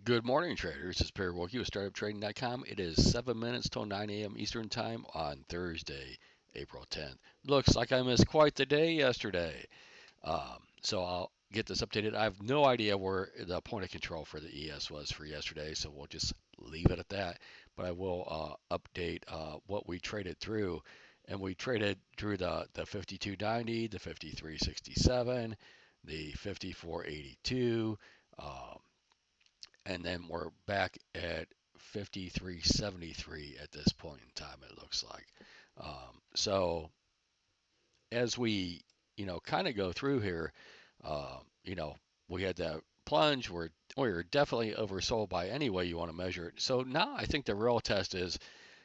Good morning, traders. It's Perry Wilkie with StartupTrading.com. It is 7 minutes till 9 a.m. Eastern Time on Thursday, April 10th. Looks like I missed quite the day yesterday. So I'll get this updated. I have no idea where the point of control for the ES was for yesterday, so we'll just leave it at that. But I will update what we traded through. And we traded through the 52.90, the 53.67, the 54.82. And then we're back at 53.73 at this point in time, it looks like. So as we, kind of go through here, you know, we had that plunge. We were definitely oversold by any way you want to measure it. So now I think the real test is,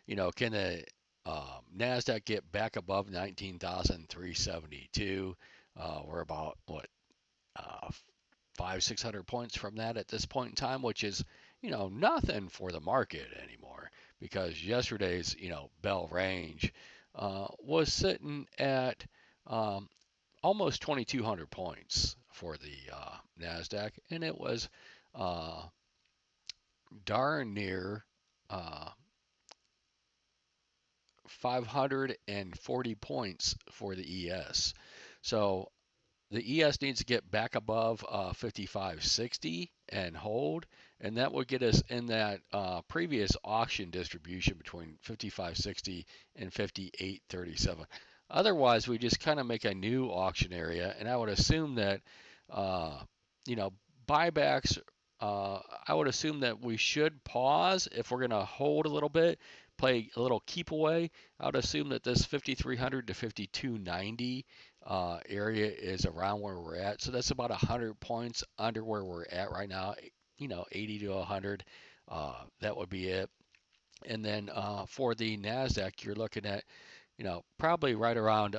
can the Nasdaq get back above 19,372? We're about what uh, 500-600 points from that at this point in time, which is nothing for the market anymore because yesterday's bell range was sitting at um, almost 2,200 points for the Nasdaq, and it was uh, darn near uh, 540 points for the ES. So the ES needs to get back above 55.60 and hold, and that would get us in that previous auction distribution between 55.60 and 58.37. Otherwise, we just kind of make a new auction area, and I would assume that, uh, you know, buybacks. I would assume that we should pause if we're going to hold a little bit, play a little keep away. I would assume that this 5,300 to 5,290 area is around where we're at. So that's about 100 points under where we're at right now. 80 to 100. That would be it. And then for the Nasdaq, you're looking at, probably right around,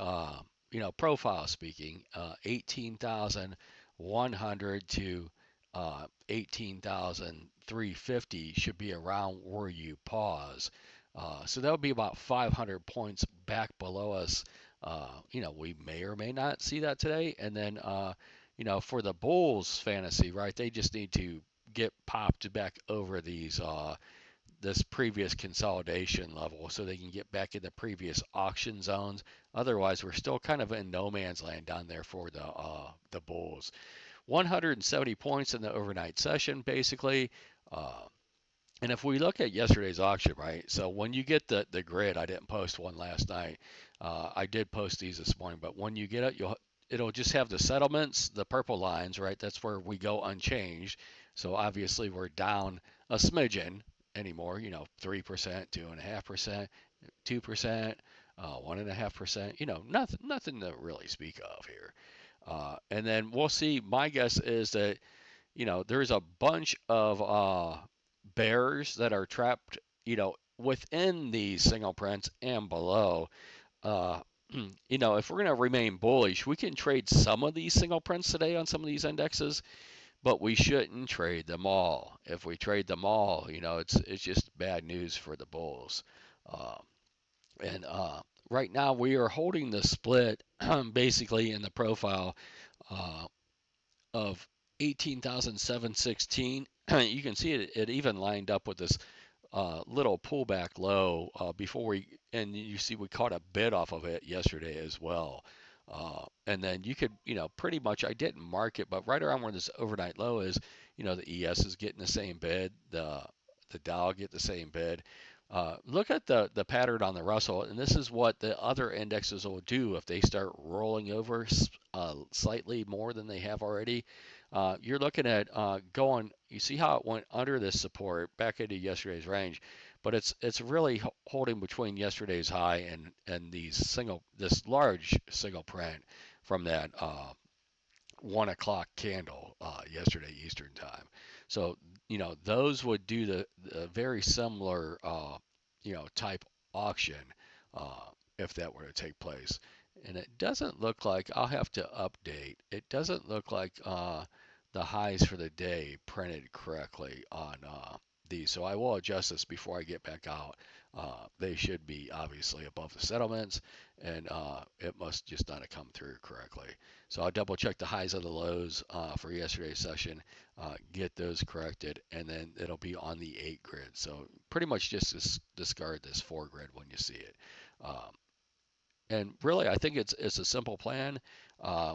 profile speaking, 18,100 to 18,350 should be around where you pause. So that would be about 500 points back below us. We may or may not see that today. And then, for the Bulls fantasy, right, they just need to get popped back over this previous consolidation level so they can get back in the previous auction zones. Otherwise, we're still kind of in no man's land down there for the Bulls. 170 points in the overnight session, basically. Uh, and if we look at yesterday's auction, right? So when you get the grid, I didn't post one last night. I did post these this morning, but when you get it, it'll just have the settlements, the purple lines, right? That's where we go unchanged. So obviously we're down a smidgen anymore. 3%, 2.5%, 2%, 1.5%. Nothing to really speak of here. And then we'll see. My guess is that there's a bunch of bears that are trapped, within these single prints and below. Uh, if we're going to remain bullish, we can trade some of these single prints today on some of these indexes, but we shouldn't trade them all. If we trade them all, it's just bad news for the bulls. Uh, and right now we are holding the split basically in the profile uh, of 18,716. You can see it even lined up with this little pullback low before and you see we caught a bid off of it yesterday as well. And then you could, pretty much, I didn't mark it, but right around where this overnight low is, the ES is getting the same bid, the Dow get the same bid. Look at the pattern on the Russell, and this is what the other indexes will do if they start rolling over slightly more than they have already. You're looking at going. You see how it went under this support back into yesterday's range, but it's really holding between yesterday's high and this large single print from that 1 o'clock candle yesterday Eastern time. So those would do the very similar type auction if that were to take place. And it doesn't look like I'll have to update. It doesn't look like the highs for the day printed correctly on these. So I will adjust this before I get back out. They should be obviously above the settlements, and it must just not have come through correctly. So I'll double check the highs and the lows for yesterday's session, get those corrected, and then it'll be on the 8 grid. So pretty much just discard this 4 grid when you see it. Um, and really, I think it's a simple plan.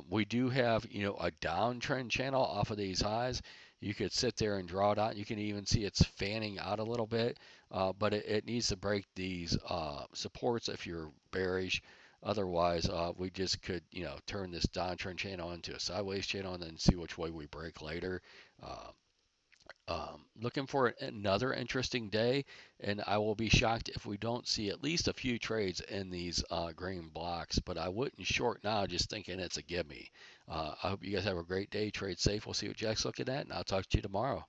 We do have a downtrend channel off of these highs. You could sit there and draw it out. You can even see it's fanning out a little bit, but it needs to break these supports if you're bearish. Otherwise, we just could turn this downtrend channel into a sideways channel and then see which way we break later. Uh, Looking for another interesting day, and I will be shocked if we don't see at least a few trades in these green blocks. But I wouldn't short now, just thinking it's a gimme. I hope you guys have a great day. Trade safe. We'll see what Jack's looking at, and I'll talk to you tomorrow.